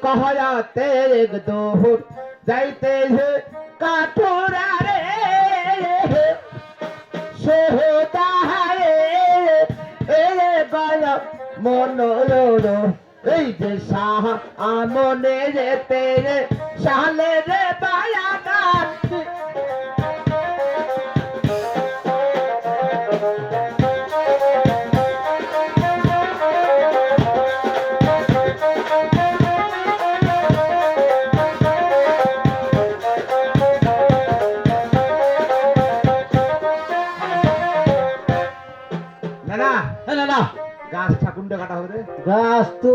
कहते एक दो जाइते हे काठोरा रे सोहदारे ए गय मनोरो এই যে শাহ আমনে যেতে রে শালে রে বায়াগান না না গাছ ঠাকুরটা কাটা হবে রে গাছ তো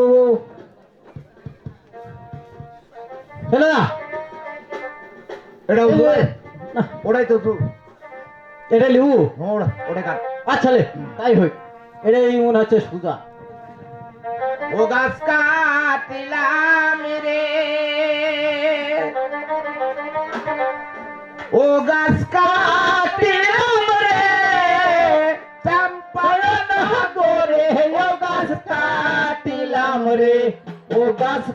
হলো না এটা ওটাই তো এটা লিউ ওটা কাট আচ্ছা লে তাই হই এটাই মনে হচ্ছে সুজা ও গাছ কাটিলাম রে ও গাছ কাটিলাম রে রে ও গাছ কাটিলাম রে ও গাছ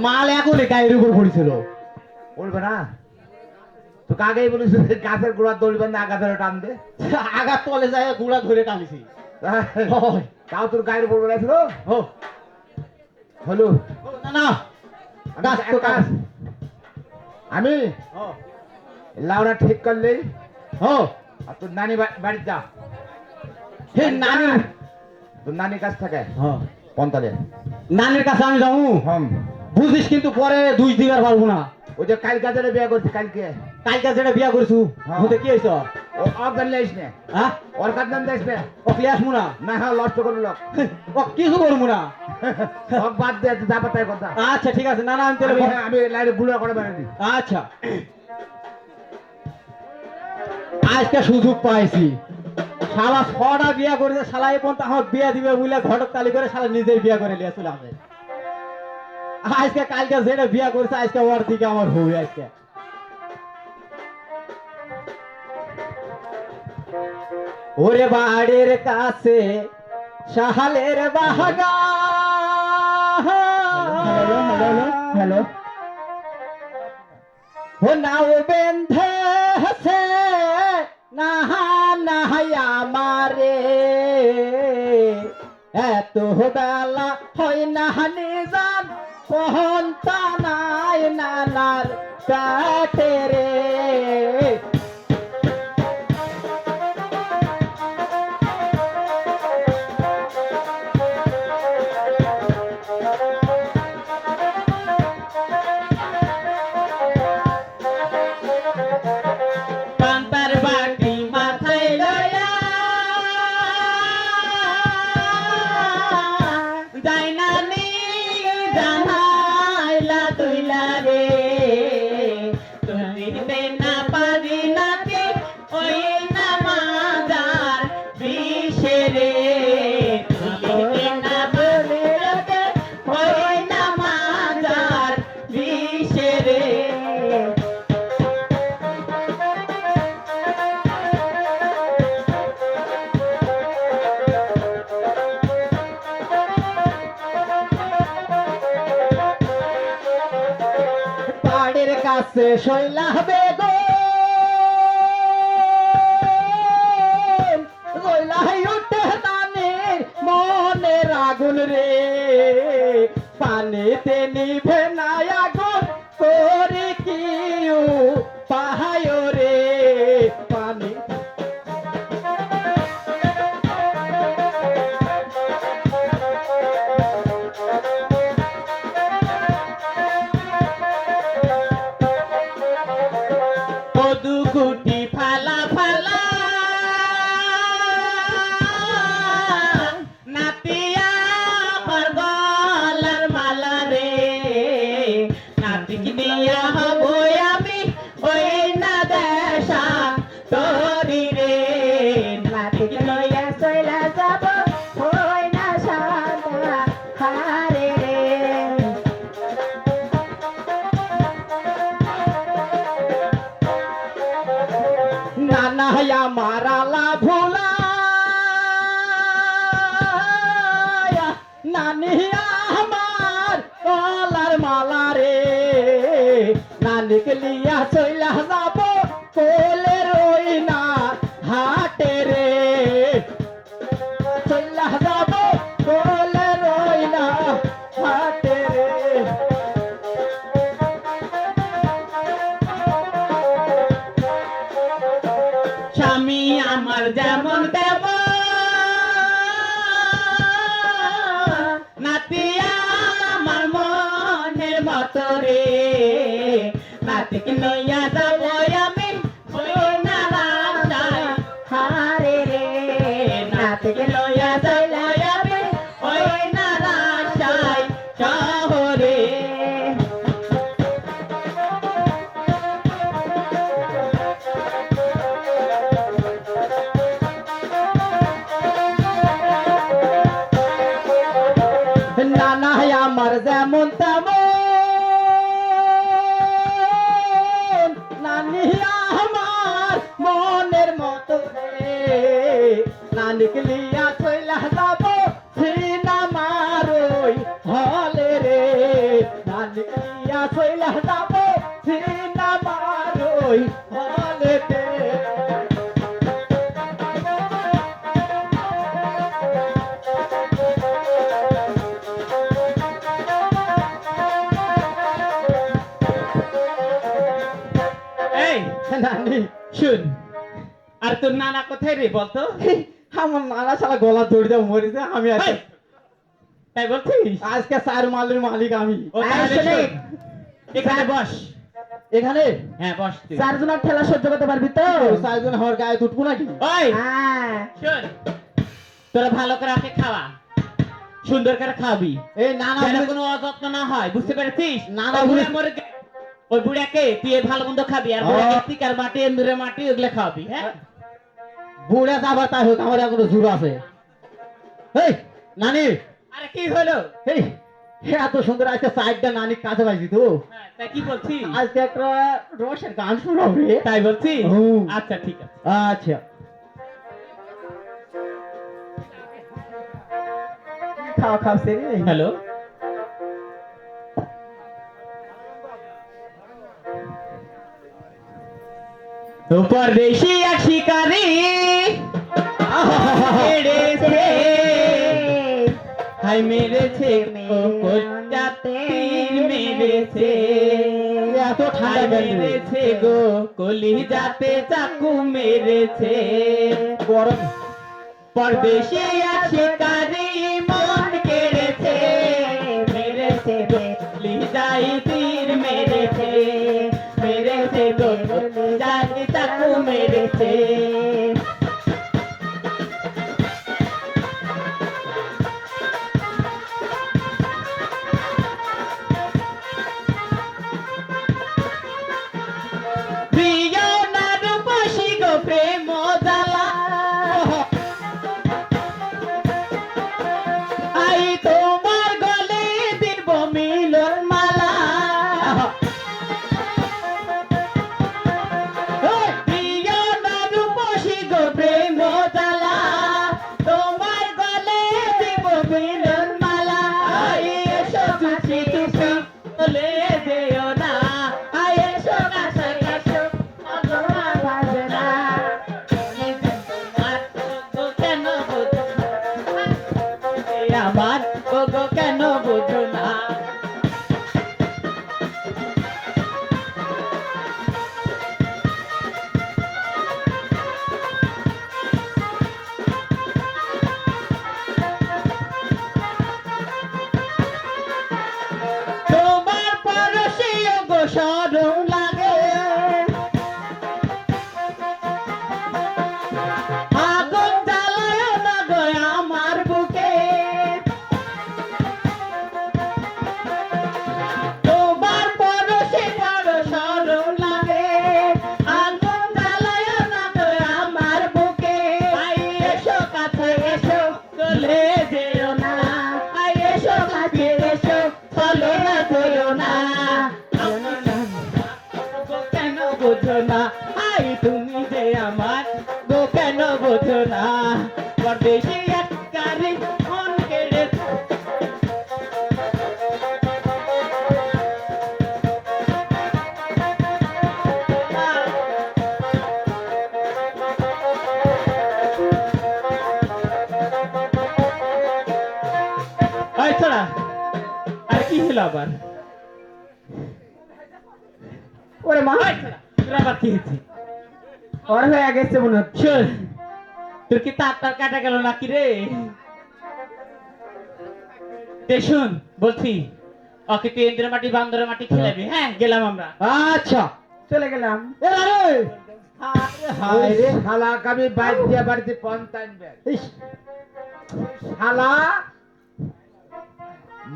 মাল এখন গায়ের উপর পড়েছিল বলবে না তো কাগেই বলেছিল গাছের গোড়া দড়িবেন না আগা ধরে টান দে আগা তলে যায় গোড়া ধরে টানিছি তাও তোর গায়ের উপর পড়েছিল হলো না না গাছ আমি লাউরা ঠিক করলেই আর তোর নানি বাড়িতে যা হে নানি তোর নানি কাছ থাকে পন্তালে নানির কাছে আমি যাবো বুঝিস কিন্তু পরে 2 দিন আর পারবো না ওই যে কালকে যেটা বিয়া করছি কালকে যেটা বিয়া করছু ওতে কি হইছ ও অর্গান লাইস না হ্যাঁ অর্গান নাম দেস না ও ক্লাস মুনা না হ্যাঁ লস্ট করব লোক ও কিছু করব না সব বাদ দে যা পাতায় কথা আচ্ছা ঠিক আছে না না আমি তাহলে আমি লাইরে গুড়া করে বানাই দি আচ্ছা আজকে সুযোগ পাইছি শালা 6টা বিয়া করেছে শালা এই পর্যন্ত আমার বিয়া দিবে বলে ঘটক তালি করে শালা নিজেই বিয়া করে লিয়ে চলে আসে আজকে কালকে যেটা বিয়া করছে আজকে ওর দিকে আমার হবে আজকে ওরে বাড়ির কাছে শাহালের বাহাগা হ্যালো ও নাও বেঁধে হাসে নাহা নাহায়া মারে এত বেলা হয় না নিজান কহন তানাই নানার কাটে রে তুমি না পারি কাছে শৈলা বেগো রইলাই উঠে নানির মনের আগুন রে পানিতে নিভে না আগুন করে কি পাহায় রে পানি দুকুটি ফালা ফালা নাতিয়া আমার গলার মালা রে নাতিক নিয়া হব আমি ওই না দেশা তোরি রে নাতিক লইয়া চইলা যাব ওই না সাদা হারে রে নানা মারালা ভোলা নানি আমার গলার মালা রে নানিক লিয়া চইলা যাব কোলে রই না হাটে রে চইলা যাব কোলে রই না হাটে রে স্বামী আমার যেমন দেব নাতিয়া আমার মনের মতো রে নাতিক লইয়া যাব আমি না রাস্তায় হারে রে নাতিক লইয়া যাব আমি ওই না রাস্তায় শহরে নানা আমার যেমন তেমন নানি আমার মনের মতো রে নানিক লিয়া চইলা যাব সিনেমারই হলে রে নানিক লিয়া চইলা যাব সিনেমারই হলেতে নানি শুন আর তোর নানা কোথায় রে বলতো আমার নানা শালা গলা দৌড় দিয়ে মরেছে আমি আছি তাই বলছিস আজকে চার মালের মালিক আমি এখানে বস এখানে হ্যাঁ বস চারজনের ঠেলা সহ্য করতে পারবি তো চারজন আমার গায়ে উঠবো নাকি ওই শুন তোরা ভালো করে আগে খাওয়া সুন্দর করে খাবি এই নানা কোনো অযত্ন না হয় বুঝতে পেরেছিস নানা বুড়ে মরে ওই বুড়াকে তুই ভালো মন্দ খাবি আর বুড়াকে টিকার মাটি এন্দুরের মাটি ওগুলো খাবি হ্যাঁ বুড়া যাবার তাই হোক আমার এখনো জোর আছে এই নানি আরে কি হলো এই এত সুন্দর আজকে সাইডটা নানি কাছে পাইছি তো তাই কি বলছি আজকে একটা রসের গান শোনাবে তাই বলছি আচ্ছা ঠিক আছে আচ্ছা খাওয়া খাওয়া হ্যালো परदेशी या शिकारी हाय मेरे छे को जाते मेरे छे तो ठांडा मेरे छे गो कोली जाते चाकू मेरे छे परदेशी या शिकारी मन केड़े छे मेरे छे ली जाई तीर मेरे छे मेरे से दो जाने तक मेरे से प्रिय नारुपसी गो प्रेम जाला आई তোমার গলে দিব মিলন মালা প্রিয় নারূপ বোঝো না, আই তুমি যে আমার গো কেন বোঝো না, পরদেশে একবারে মন কেড়ে এই ছাড়া আর কি হলো আবার? ওরে মা, এই ছাড়া, তোর আবার কি হয়েছে? ওর হয়ে গেছে মনে হচ্ছে। শোন, তোর কি তার কাটা গেল নাকি রে? শুন বলছি, ওকে তুই ইন্দ্র মাটি বান্দরের মাটি খেলাবি। হ্যাঁ, গেলাম আমরা। আচ্ছা চলে গেলাম। এ আরে হায় রে শালা, আমি বাইক দিয়ে বাড়িতে পন্তান ব্যাগ। ইস, শালা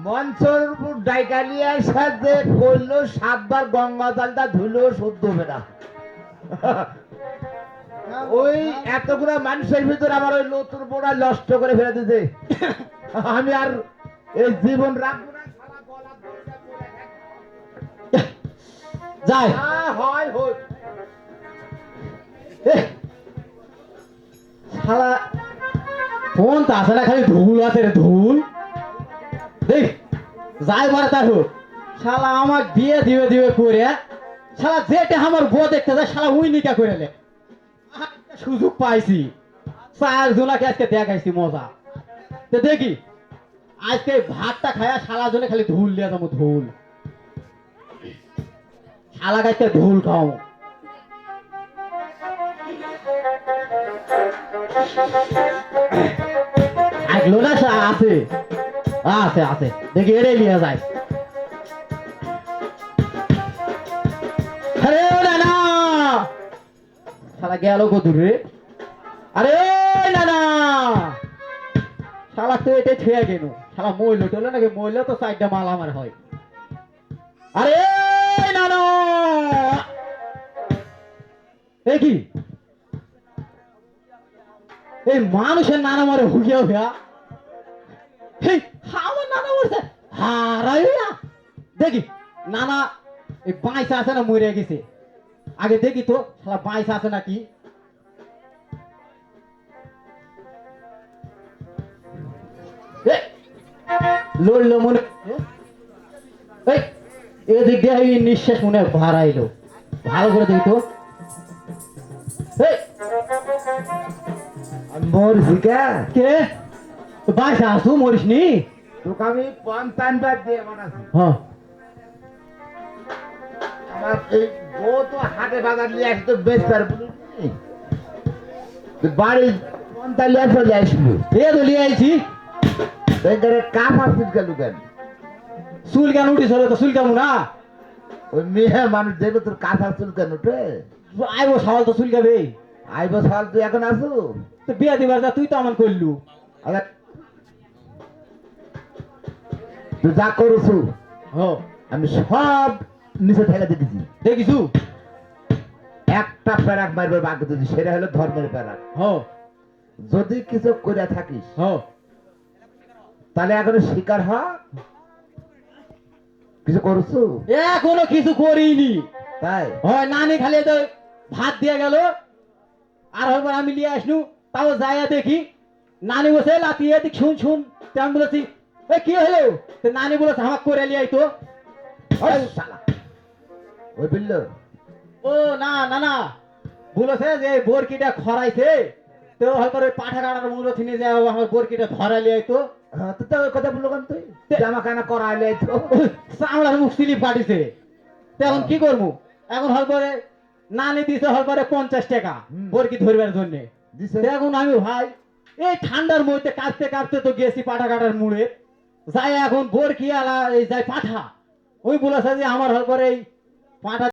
মঞ্চর উপর ডাইকালিয়ার সাথে করলো 7 বার গঙ্গা জলটা ধুলো শুদ্ধ হবে না। ওই এতগুলো মানুষের ভিতরে আমার ওই নতুন বোড়া নষ্ট করে ফেলে দিতে আমি আর এই জীবন রাখবো না। শালা গলা ধরে পড়ে থাকবো। যাই হয় হয় শালা ফোন তো আসে না, খালি ধুল আছে রে, ধুল। দেখ যাই মারে তার হোক, শালা আমার বিয়ে দিবে দিবে করে, শালা যেটা আমার বউ দেখতে যায় শালা উই নিকা করে লে। সুযোগ পাইছি, 4 জনাকে আজকে দেখাইছি মজা। তো দেখি আজকে ভাতটা খায়া শালা জনে খালি ধুল লিয়া যাবো, ধুল। শালা গাছটা ধুল খাও। আগলো না, আছে আছে আছে, দেখি এড়ে নিয়ে যায়। আরে না না, শালা গেল কদূর রে? আরে না না, শালা তো এটাই ছুঁয়ে গেল। শালা মইল টলে নাকি? মইল তো 4টা মাল আমার হয়। আরে না না, এ কি এই মানুষের নানা মারে হুকিয়া হুকিয়া? হেই, আমার নানা মরছে হারাইয়া। দেখি নানা এই বাইসা আছে না মরে গেছে? আগে দেখি তো শালা বাইসা আছে নাকি। লড়লো মনে, এই এদিক দিয়ে এই নিঃশ্বাস মনে হয় বাড়াইলো। ভালো করে দেখি তো। এই মোর ঝিকা কে বাইসা আসু, মরিস নি? তোকে আমি পন্তান ব্যাগ দিয়ে বানাচ্ছি। হ্যাঁ, আমার এই বউ তো হাটে বাজার নিয়ে আসতো বেশ পার বলি বাড়ি পন্তান নিয়ে চলে আসলো। এ তো লিয়ে আইছি। এখানে কাপ আসছিল কেন কেন? চুল কেন উঠিস হলে তো চুল কেমন না? ওই মেয়ে মানুষ দেখবে তোর কাপ আসছিল কেন উঠে? আইবো সওয়াল তো চুল গাবে। আইব সাল তুই এখন আসু। তো বিয়া দিবার যা তুই তো আমার করলু। আগে তুই যা করছু হ, আমি সব নিচে ঠেলে দিতেছি। দেখিছু? একটা প্যারাক মারবে বাকি দিদি, সেটা হলো ধর্মের প্যারাক। হ যদি কিছু করে থাকিস হ, তাহলে এখন শিকার হ। কিছু করছু? এখনো কিছু করিনি। তাই হয় নানি খালি তো ভাত দিয়ে গেল, আর হবার আমি লিয়ে আসনু। তাও যাইয়া দেখি নানি বসে লাতিয়ে দিক শুন শুন। তো আমি বলেছি এ কি হলো? তো নানি বলেছে আমাকে করে লিয়াই তো। ওই শালা, ওই বিল্ল ও না না না, বলেছে যে বরকিটা খরাইছে, তো হয়তো ওই পাঠা কাটার মূল্য থিনে যায় আমার বরকিটা ধরা লিয়াই তো। তুই তো ওই কথা বললো কেন? তুই জামা কানা করাইলে তো চামড়ার মুখ স্লিপ পাঠিয়েছে। তো এখন কি করবো? এখন হল করে নানি দিছে হল করে 50 টাকা হুম। বরকি ধরবার জন্য। দিছে। তো এখন আমি ভাই এই ঠান্ডার মধ্যে কাঁপতে কাঁপতে তো গেছি পাঠা কাটার মুড়ে যাই। এখন বরকি আলা এই যাই পাঠা, ওই বলেছে যে আমার হল করে এই পাঠা